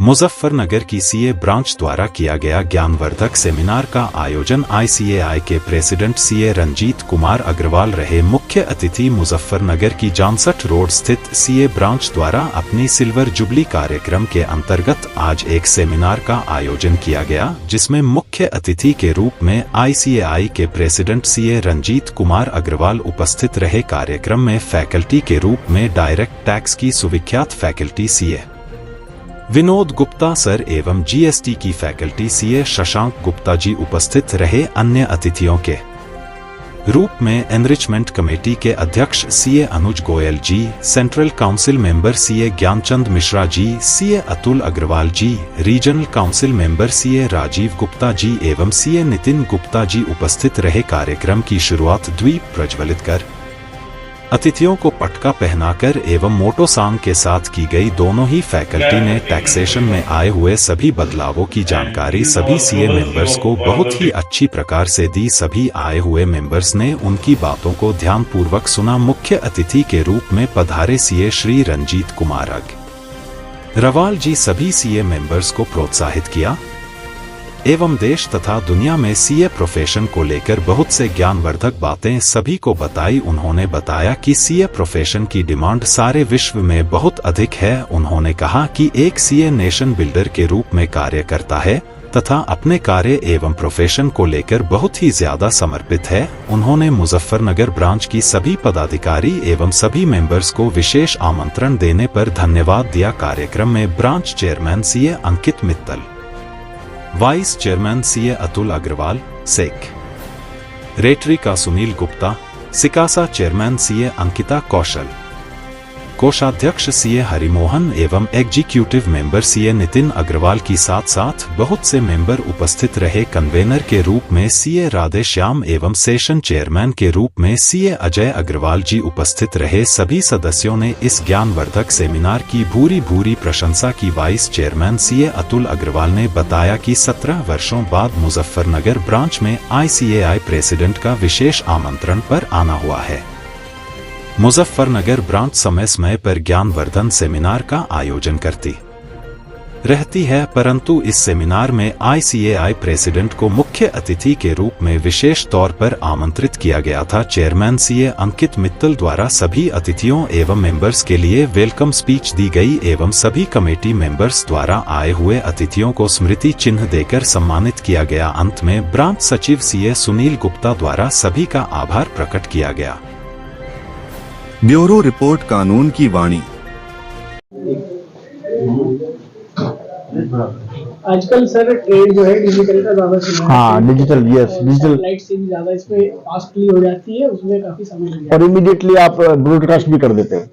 मुजफ्फरनगर की CA branch द्वारा किया गया ज्ञानवर्धक सेमिनार का आयोजन आईसीएआई के प्रेसिडेंट सीए रंजीत कुमार अग्रवाल रहे मुख्य अतिथि। मुजफ्फरनगर की जॉनसट रोड स्थित सीए ब्रांच द्वारा अपनी सिल्वर जुबली कार्यक्रम के अंतर्गत आज एक सेमिनार का आयोजन किया गया, जिसमें मुख्य अतिथि के रूप में आईसीएआई के प्रेसिडेंट सीए रंजीत कुमार अग्रवाल उपस्थित रहे। कार्यक्रम में फैकल्टी के रूप में डायरेक्ट टैक्स की सुविख्यात faculty CA Vinod Gupta sir एवं जीएसटी की फैकल्टी सीए शशांक गुप्ता जी उपस्थित रहे। अन्य अतिथियों के रूप में एनरिचमेंट कमेटी के अध्यक्ष CA Anuj Goyal ji, central council member CA Gyanchand Mishra ji, CA Atul Agarwal ji, regional council member CA Rajiv Gupta ji एवं सीए नितिन गुप्ता जी उपस्थित रहे। कार्यक्रम की शुरुआत द्वीप प्रज्वलित कर अतिथियों को पटका पहनाकर एवं मोटो सॉन्ग के साथ की गई। दोनों ही फैकल्टी ने टैक्सेशन में आए हुए सभी बदलावों की जानकारी सभी सीए मेंबर्स को बहुत ही अच्छी प्रकार से दी। सभी आए हुए मेंबर्स ने उनकी बातों को ध्यानपूर्वक सुना। मुख्य अतिथि के रूप में पधारे सीए श्री रंजीत कुमार अग्रवाल जी सभी सीए मेंबर्स को प्रोत्साहित किया एवं देश तथा दुनिया में सीए प्रोफेशन को लेकर बहुत से ज्ञानवर्धक बातें सभी को बताई। उन्होंने बताया कि सीए प्रोफेशन की डिमांड सारे विश्व में बहुत अधिक है। उन्होंने कहा कि एक सीए नेशन बिल्डर के रूप में कार्य करता है तथा अपने कार्य एवं प्रोफेशन को लेकर बहुत ही ज्यादा समर्पित है। उन्होंने मुजफ्फरनगर ब्रांच की सभी पदाधिकारी एवं सभी मेंबर्स को विशेष आमंत्रण देने पर धन्यवाद दिया। कार्यक्रम में branch chairman CA Ankit Mittal, vice chairman CA Atul Agarwal, secretary का सुनील गुप्ता, सिकासा चेयरमैन सीए अंकिता कौशल, कोषाध्यक्ष सीए हरिमोहन एवं executive member CA Nitin Agarwal की साथ साथ बहुत से मेंबर उपस्थित रहे। कन्वेनर के रूप में सीए राधे श्याम एवं सेशन चेयरमैन के रूप में सीए अजय अग्रवाल जी उपस्थित रहे। सभी सदस्यों ने इस ज्ञानवर्धक सेमिनार की भूरी भूरी प्रशंसा की। Vice chairman CA Atul Agarwal ने बताया कि 17 वर्षों बाद मुजफ्फरनगर ब्रांच में आईसीएआई प्रेसिडेंट का विशेष आमंत्रण पर आना हुआ है। मुजफ्फरनगर ब्रांच समय समय पर ज्ञानवर्धन सेमिनार का आयोजन करती रहती है, परंतु इस सेमिनार में आईसीएआई प्रेसिडेंट को मुख्य अतिथि के रूप में विशेष तौर पर आमंत्रित किया गया था। चेयरमैन सीए अंकित मित्तल द्वारा सभी अतिथियों एवं मेंबर्स के लिए वेलकम स्पीच दी गई एवं सभी कमेटी मेंबर्स द्वारा आए हुए अतिथियों को स्मृति चिन्ह देकर सम्मानित किया गया। अंत में ब्रांच सचिव सीए सुनील गुप्ता द्वारा सभी का आभार प्रकट किया गया। ब्यूरो रिपोर्ट, कानून की वाणी। आजकल सर ट्रेंड जो है डिजिटल का ज्यादा चल रहा है। हाँ, डिजिटल, यस, डिजिटल लाइट से भी ज्यादा इसमें फास्टली हो जाती है, उसमें काफी समय लग जाता और इमीडिएटली आप ब्रॉडकास्ट भी कर देते हैं।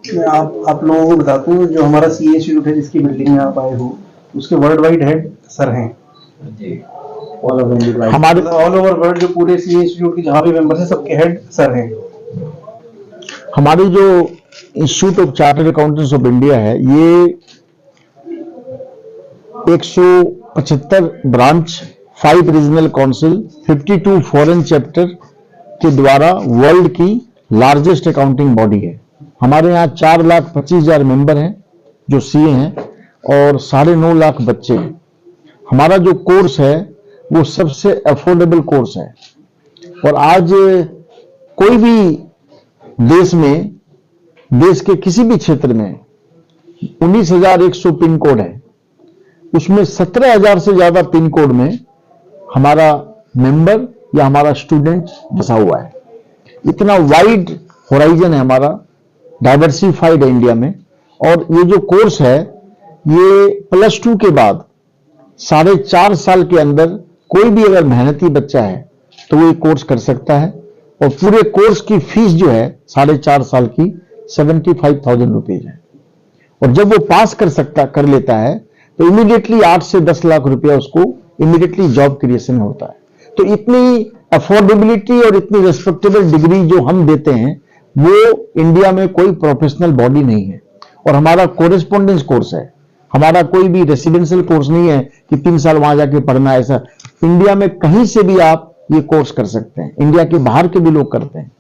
मैं आप लोगों को बताता हूँ, जो हमारा सीए इंस्टीट्यूट है जिसकी बिल्डिंग में आप आए हो, उसके वर्ल्ड वाइड हेड सर हैं ऑल ओवर इंडिया। हमारे ऑल ओवर वर्ल्ड जो पूरे सीए इंस्टीट्यूट के जहाँ भी मेंबर्स हैं सबके हेड सर हैं। हमारी जो institute of chartered accountants of India है, ये 175 branch, 5 regional council, 52 foreign chapter के द्वारा वर्ल्ड की लार्जेस्ट अकाउंटिंग बॉडी है। हमारे यहाँ 4,25,000 मेंबर हैं जो सीए हैं और 9.5 लाख बच्चे हैं। हमारा जो कोर्स है वो सबसे अफोर्डेबल कोर्स है और आज कोई भी देश में, देश के किसी भी क्षेत्र में 19,100 पिन कोड है, उसमें 17,000 से ज्यादा पिन कोड में हमारा मेंबर या हमारा स्टूडेंट बसा हुआ है। इतना वाइड होराइजन है हमारा, डाइवर्सिफाइड है इंडिया में। और ये जो कोर्स है ये +2 के बाद 4.5 साल के अंदर कोई भी अगर मेहनती बच्चा है तो वो ये कोर्स कर सकता है। और पूरे कोर्स की फीस जो है 4.5 साल की 75,000 रुपीज है। और जब वो पास कर लेता है तो इमीडिएटली 8 से 10 लाख रुपया उसको इमीडिएटली जॉब क्रिएशन होता है। तो इतनी अफोर्डेबिलिटी और इतनी रेस्पेक्टेबल डिग्री जो हम देते हैं वो इंडिया में कोई प्रोफेशनल बॉडी नहीं है। और हमारा कोरेस्पोंडेंस कोर्स है, हमारा कोई भी रेसिडेंशियल कोर्स नहीं है कि 3 साल वहां जाके पढ़ना है। ऐसा इंडिया में कहीं से भी आप ये कोर्स कर सकते हैं, इंडिया के बाहर के भी लोग करते हैं।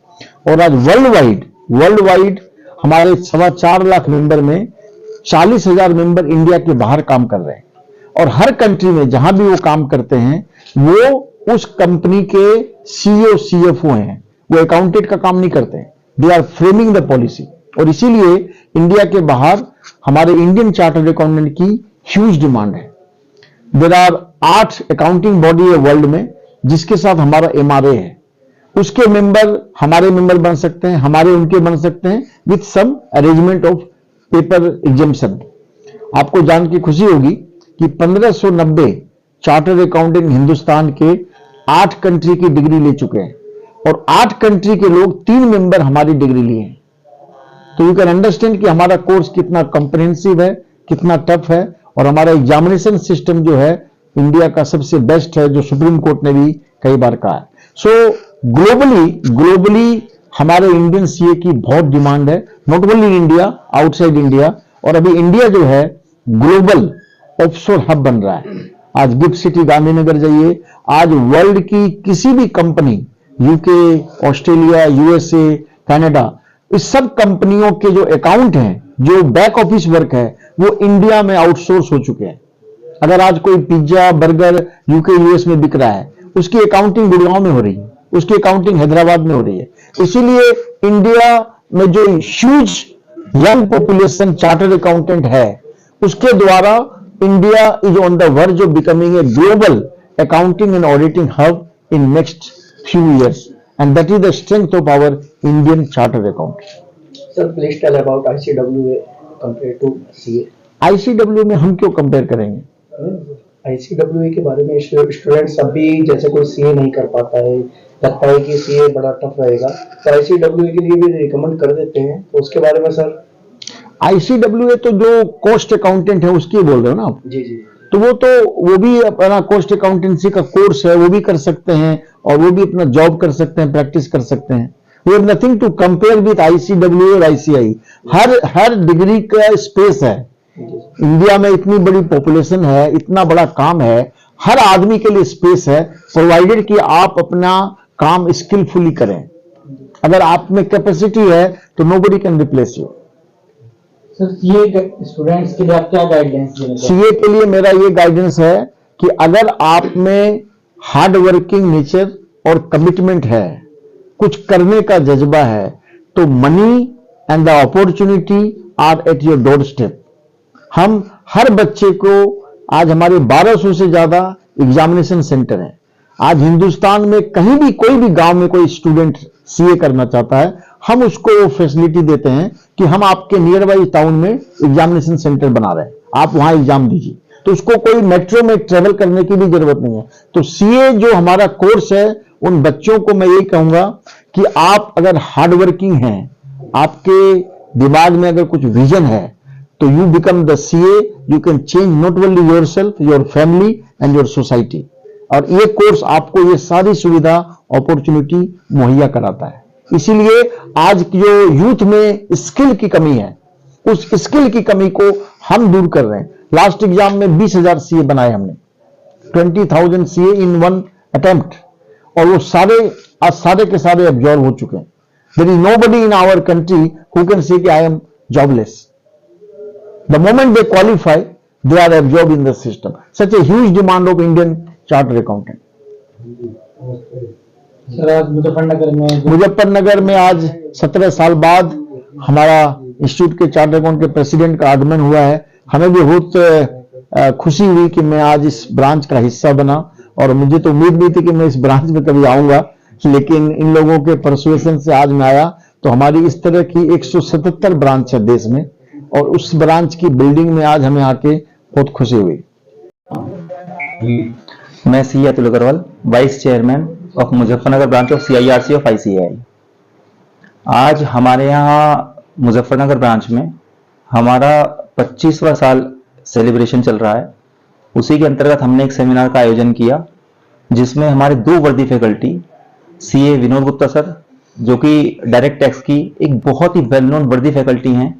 और आज वर्ल्ड वाइड हमारे 4.25 लाख मेंबर में 40,000 मेंबर इंडिया के बाहर काम कर रहे हैं। और हर कंट्री में जहां भी वो काम करते हैं वो उस कंपनी के सीईओ सीएफओ हैं, वो अकाउंटेंट का काम नहीं करते हैं, they are framing the policy. और इसीलिए इंडिया के बाहर हमारे इंडियन चार्टर्ड अकाउंटेंट की ह्यूज डिमांड है। देयर आर 8 अकाउंटिंग बॉडी है वर्ल्ड में जिसके साथ हमारा एमआरए है, उसके मेंबर हमारे मेंबर बन सकते हैं, हमारे उनके बन सकते हैं with some arrangement of paper exemption. आपको जान की खुशी होगी कि 1590 चार्टर्ड अकाउंटेंट हिंदुस्तान के 8 कंट्री की डिग्री ले चुके हैं और 8 कंट्री के लोग 3 मेंबर हमारी डिग्री लिए हैं। तो यू कैन अंडरस्टैंड कि हमारा कोर्स कितना कॉम्प्रिहेंसिव है, कितना टफ है। और हमारा एग्जामिनेशन सिस्टम जो है इंडिया का सबसे बेस्ट है, जो सुप्रीम कोर्ट ने भी कई बार कहा है। सो ग्लोबली हमारे इंडियन सीए की बहुत डिमांड है, not only India, outside India. और अभी इंडिया जो है ग्लोबल ऑफशोर हब बन रहा है। आज गिफ्ट सिटी गांधीनगर जाइए, आज वर्ल्ड की किसी भी company, UK, Australia, USA, Canada, इस सब कंपनियों के जो अकाउंट हैं, जो बैक ऑफिस वर्क है, वो इंडिया में आउटसोर्स हो चुके हैं। अगर आज कोई पिज्जा बर्गर यूके यूएस में बिक रहा है, उसकी अकाउंटिंग गुड़गांव में हो रही है, उसकी अकाउंटिंग हैदराबाद में हो रही है। इसीलिए इंडिया में जो huge young population chartered accountant है, उसके द्वारा India is on the verge of becoming a global accounting and auditing hub in next few years, and that is the strength of our Indian chartered accountants. Sir, please tell about ICWA compared to CA. ICWA में हम क्यों compare करेंगे? ICWA के बारे में students अभी जैसे कोई CA नहीं कर पाता है, लगता है कि CA बड़ा टफ रहेगा, तो ICWA के लिए भी रिकमेंड कर देते हैं, तो उसके बारे में सर? ICWA तो जो कॉस्ट अकाउंटेंट है उसकी बोल रहे हो ना आप? जी जी। तो वो भी अपना कॉस्ट अकाउंटेंसी का कोर्स है, वो भी कर सकते हैं और वो भी अपना जॉब कर सकते हैं, प्रैक्टिस कर सकते हैं। We have nothing to compare with ICWA और ICI। हर डिग्री का स्पेस है। इंडिया में इतनी बड़ी पॉपुलेशन है, इतना बड़ा काम है, हर आदमी के लिए स्पेस है, प्रोवाइडेड कि आप अपना काम स्किलफुली करें। अगर आप में कैपेसिटी है तो nobody can replace you. Sir, CA students के लिए आप क्या गाइडेंस देंगे? सीए के लिए मेरा ये गाइडेंस है कि अगर आप में हार्ड वर्किंग नेचर और कमिटमेंट है, कुछ करने का जज्बा है, तो money and the opportunity are at your doorstep. हम हर बच्चे को, आज हमारे 1200 से ज्यादा एग्जामिनेशन सेंटर हैं। आज हिंदुस्तान में कहीं भी कोई भी गांव में कोई स्टूडेंट सीए करना चाहता है, हम उसको वो फैसिलिटी देते हैं कि हम आपके नियर बाई टाउन में एग्जामिनेशन सेंटर बना रहे हैं, आप वहां एग्जाम दीजिए। तो उसको कोई मेट्रो में ट्रेवल करने की भी जरूरत नहीं है। तो सीए जो हमारा कोर्स है, उन बच्चों को मैं यही कहूंगा कि आप अगर हार्ड वर्किंग हैं, आपके दिमाग में अगर कुछ विजन है, तो you become the CA, you can change not only yourself, your family and your society. और ये कोर्स आपको ये सारी सुविधा, अपॉर्चुनिटी मुहैया कराता है। इसीलिए आज जो यूथ में स्किल की कमी है, उस स्किल की कमी को हम दूर कर रहे हैं। लास्ट एग्जाम में 20,000 सीए बनाए हमने, 20,000 सीए इन वन अटेम्प्ट, और वो सारे के सारे अब्जॉर्व हो चुके हैं। There is nobody in our country who can say कि I am jobless. The moment they qualify, they are absorb in the system. Such a huge demand of Indian chartered accountant. Sir, आज मुजफ्फरनगर में आज 17 साल बाद हमारा institute के chartered account के president का आगमन हुआ है। हमें भी बहुत खुशी हुई कि मैं आज इस ब्रांच का हिस्सा बना, और मुझे तो उम्मीद नहीं थी कि मैं इस ब्रांच में कभी आऊंगा, लेकिन इन लोगों के परसुएशन से आज मैं आया। तो हमारी इस तरह की 177 ब्रांच है देश में, और उस ब्रांच की बिल्डिंग में आज हमें आके बहुत खुशी हुई। मैं C Atul Agarwal, vice chairman of Muzaffarnagar branch of CIRC of ICAI। आज हमारे यहाँ मुजफ्फरनगर ब्रांच में हमारा 25वां साल सेलिब्रेशन चल रहा है। उसी के अंतर्गत हमने एक सेमिनार का आयोजन किया, जिसमें हमारे 2 वर्दी faculty, CA Vinod Gupta sir, जो कि डायरेक्ट टैक्स की एक बहुत ही वेल नोन वर्दी फैकल्टी हैं,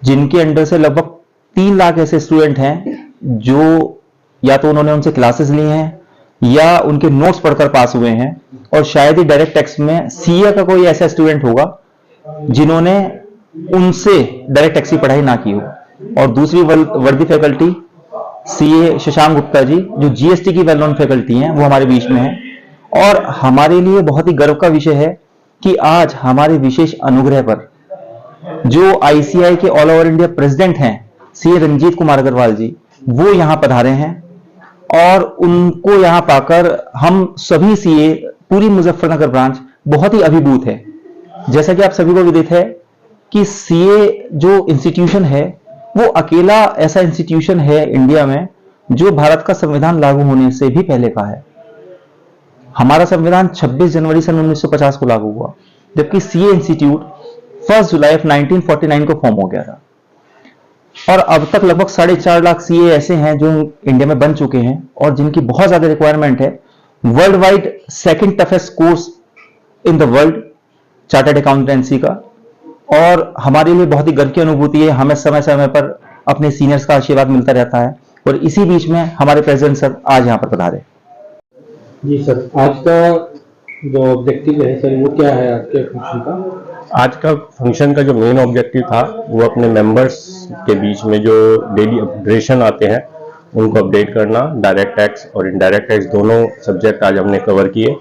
जिनके अंडर से लगभग 3 लाख ऐसे स्टूडेंट हैं जो या तो उन्होंने उनसे क्लासेस ली हैं या उनके नोट्स पढ़कर पास हुए हैं, और शायद ही डायरेक्ट टेक्स्ट में सीए का कोई ऐसा स्टूडेंट होगा जिन्होंने उनसे डायरेक्ट टेक्स्ट की पढ़ाई ना की हो। और दूसरी वर्दी फैकल्टी सीए शशांक गुप्ता जी, जो जीएसटी की वेल नोन फैकल्टी हैं, वो हमारे बीच में हैं। और हमारे लिए बहुत ही गर्व का विषय है कि आज हमारे विशेष अनुग्रह पर जो आईसीएआई के ऑल ओवर इंडिया प्रेसिडेंट हैं सीए रंजीत कुमार अग्रवाल जी, वो यहां पधारे हैं। और उनको यहां पाकर हम सभी सीए, पूरी मुजफ्फरनगर ब्रांच बहुत ही अभिभूत है। जैसा कि आप सभी को विदित है कि सीए जो इंस्टीट्यूशन है वो अकेला ऐसा इंस्टीट्यूशन है इंडिया में जो भारत का संविधान लागू होने से भी पहले का है। हमारा संविधान 26 जनवरी सन 1950 को लागू हुआ, जबकि सीए इंस्टीट्यूट 1 जुलाई 1949 को फॉर्म हो गया था। और अब तक लगभग 4.5 लाख सीए ऐसे हैं जो इंडिया में बन चुके हैं और जिनकी बहुत ज्यादा रिक्वायरमेंट है। World wide second toughest course in the world chartered accountancy का। और हमारे लिए बहुत ही गर्व की अनुभूति है, हमें समय समय पर अपने सीनियर्स का आशीर्वाद मिलता रहता है। और इसी बीच में हमारे प्रेसिडेंट सर आज यहाँ पर पधारे। जी सर, आज का जो ऑब्जेक्टिव है सर वो क्या है आपके फंक्शन का? आज का फंक्शन का जो मेन ऑब्जेक्टिव था वो अपने मेंबर्स के बीच में जो डेली अपडेशन आते हैं उनको अपडेट करना। डायरेक्ट टैक्स और इनडायरेक्ट टैक्स दोनों सब्जेक्ट आज हमने कवर किए।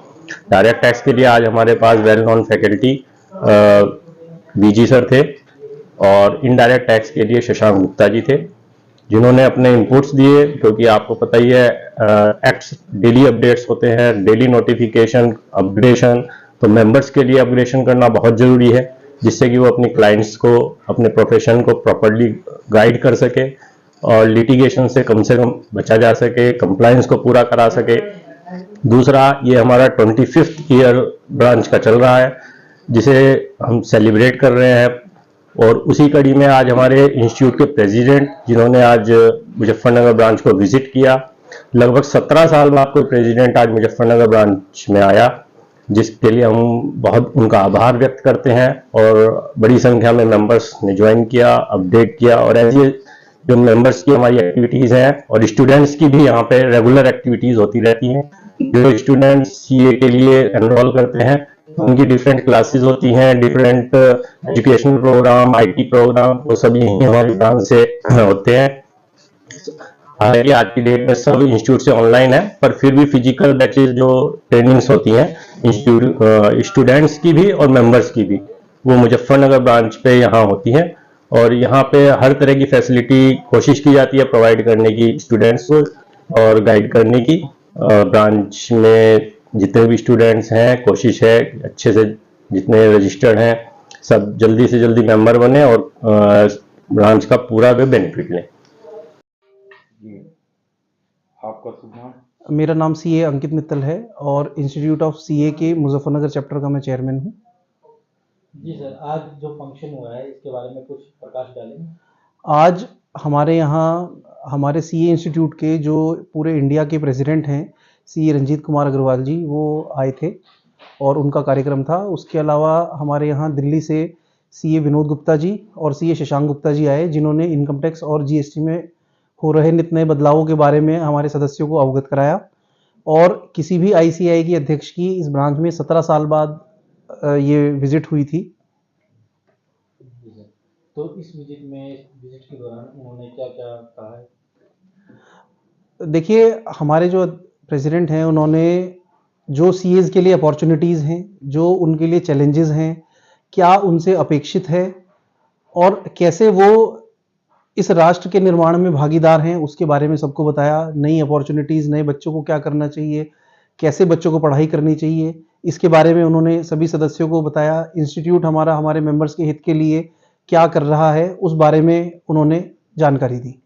डायरेक्ट टैक्स के लिए आज हमारे पास well known faculty VG sir थे और इनडायरेक्ट टैक्स के लिए शशांक गुप्ता जी थे, जिन्होंने अपने इनपुट्स दिए। क्योंकि आपको पता ही है एक्ट्स डेली अपडेट्स होते हैं, डेली नोटिफिकेशन अपग्रेडेशन, तो मेंबर्स के लिए अपग्रेडेशन करना बहुत जरूरी है, जिससे कि वो अपने क्लाइंट्स को, अपने प्रोफेशन को प्रॉपर्ली गाइड कर सके और लिटिगेशन से कम बचा जा सके, कंप्लायंस को पूरा करा सके। दूसरा, ये हमारा 25th ईयर ब्रांच का चल रहा है, जिसे हम सेलिब्रेट कर रहे हैं। और उसी कड़ी में आज हमारे इंस्टीट्यूट के प्रेसिडेंट, जिन्होंने आज मुजफ्फरनगर ब्रांच को विजिट किया, लगभग 17 साल बाद कोई प्रेसिडेंट आज मुजफ्फरनगर ब्रांच में आया, जिसके लिए हम बहुत उनका आभार व्यक्त करते हैं। और बड़ी संख्या में मेंबर्स ने ज्वाइन किया, अपडेट किया। और ऐसी जो मेंबर्स की हमारी एक्टिविटीज हैं और स्टूडेंट्स की भी यहाँ पे रेगुलर एक्टिविटीज होती रहती हैं। जो स्टूडेंट्स सीए के लिए एनरोल करते हैं उनकी डिफरेंट क्लासेस होती हैं, different educational program, IT program, वो सभी हमारी ब्रांच से होते हैं। हालांकि आज की डेट में सब इंस्टीट्यूट से ऑनलाइन है, पर फिर भी फिजिकल बैचेज जो ट्रेनिंग्स होती हैं इंस्टीट्यूट स्टूडेंट्स की भी और मेंबर्स की भी, वो मुजफ्फरनगर ब्रांच पे यहाँ होती हैं। और यहाँ पे हर तरह की फैसिलिटी कोशिश की जाती है प्रोवाइड करने की स्टूडेंट्स को और गाइड करने की। ब्रांच में जितने भी स्टूडेंट्स हैं, कोशिश है अच्छे से जितने रजिस्टर्ड हैं सब जल्दी से जल्दी मेंबर बने और ब्रांच का पूरा वे बेनिफिट लें। आपका शुभ नाम? मेरा नाम सीए अंकित मित्तल है और इंस्टीट्यूट ऑफ सीए के मुजफ्फरनगर चैप्टर का मैं चेयरमैन हूँ। जी सर, आज जो फंक्शन हुआ है इसके बारे में कुछ प्रकाश डालेंगे? आज हमारे यहाँ हमारे सीए इंस्टीट्यूट के जो पूरे इंडिया के प्रेसिडेंट हैं सीए रंजीत कुमार अग्रवाल जी, वो आए थे और उनका कार्यक्रम था। उसके अलावा हमारे यहाँ दिल्ली से सीए विनोद गुप्ता जी और सीए शशांक गुप्ता जी आए, जिन्होंने इनकम टैक्स और जीएसटी में हो रहे नित नए बदलावों के बारे में हमारे सदस्यों को अवगत कराया। और किसी भी आईसीएआई की अध्यक्ष की इस ब्रांच में 17 साल बाद ये विजिट हुई थी। तो इस विजिट के दौरान उन्होंने क्या क्या कहा है? देखिए, हमारे जो प्रेसिडेंट हैं उन्होंने जो सीएज के लिए अपॉर्चुनिटीज़ हैं, जो उनके लिए चैलेंजेस हैं, क्या उनसे अपेक्षित है और कैसे वो इस राष्ट्र के निर्माण में भागीदार हैं, उसके बारे में सबको बताया। नई अपॉर्चुनिटीज़, नए बच्चों को क्या करना चाहिए, कैसे बच्चों को पढ़ाई करनी चाहिए, इसके बारे में उन्होंने सभी सदस्यों को बताया। इंस्टीट्यूट हमारा हमारे मेंबर्स के हित के लिए क्या कर रहा है, उस बारे में उन्होंने जानकारी दी।